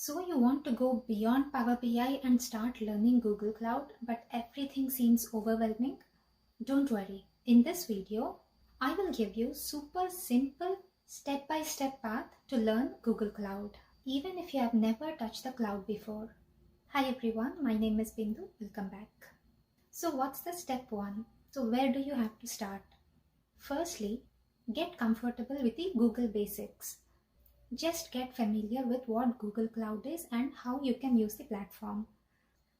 So you want to go beyond Power BI and start learning Google Cloud, but everything seems overwhelming? Don't worry. In this video, I will give you super simple step-by-step path to learn Google Cloud, even if you have never touched the cloud before. Hi everyone, my name is Bindu. Welcome back. So what's the step one? So where do you have to start? Firstly, get comfortable with the Google basics. Just get familiar with what Google Cloud is and how you can use the platform.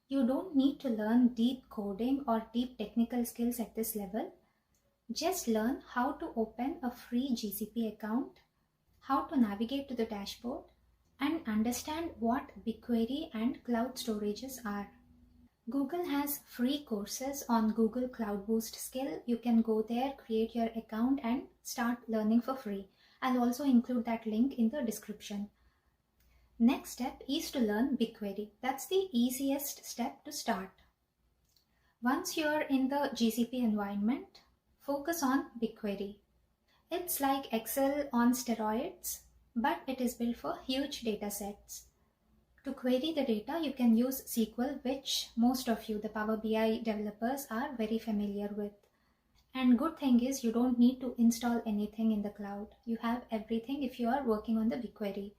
You don't need to learn deep coding or deep technical skills at this level. Just learn how to open a free GCP account, how to navigate to the dashboard, and understand what BigQuery and cloud storages are. Google has free courses on Google Cloud Boost skill. You can go there, create your account and start learning for free. I'll also include that link in the description. Next step is to learn BigQuery. That's the easiest step to start. Once you're in the GCP environment, focus on BigQuery. It's like Excel on steroids, but it is built for huge data sets. To query the data, you can use SQL, which most of you, the Power BI developers, are very familiar with. And good thing is you don't need to install anything in the cloud. You have everything if you are working on the BigQuery.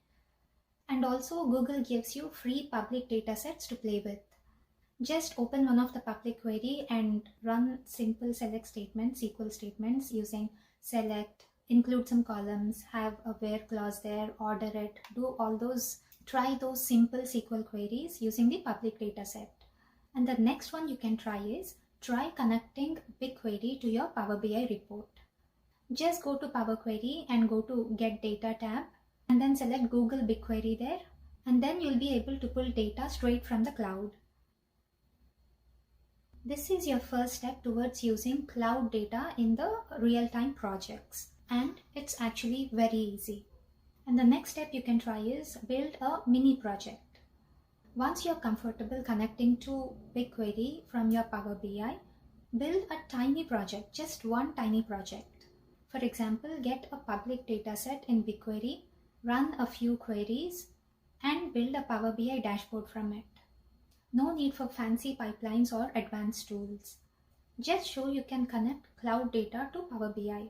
And also Google gives you free public data sets to play with. Just open one of the public query and run simple select statements, SQL statements using select, include some columns, have a where clause there, order it, do all those, try those simple SQL queries using the public data set. And the next one you can try is try connecting BigQuery to your Power BI report. Just go to Power Query and go to Get Data tab and then select Google BigQuery there, and then you'll be able to pull data straight from the cloud. This is your first step towards using cloud data in the real-time projects, and it's actually very easy. And the next step you can try is build a mini project. Once you're comfortable connecting to BigQuery from your Power BI, build a tiny project, just one tiny project. For example, get a public dataset in BigQuery, run a few queries, and build a Power BI dashboard from it. No need for fancy pipelines or advanced tools. Just show you can connect cloud data to Power BI.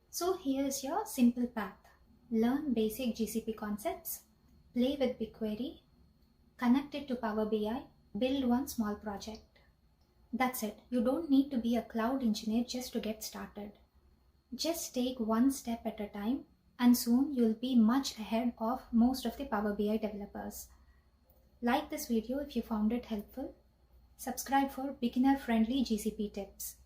So here's your simple path. Learn basic GCP concepts, play with BigQuery, connect it to Power BI, build one small project. That's it. You don't need to be a cloud engineer just to get started. Just take one step at a time and soon you'll be much ahead of most of the Power BI developers. Like this video if you found it helpful. Subscribe for beginner-friendly GCP tips.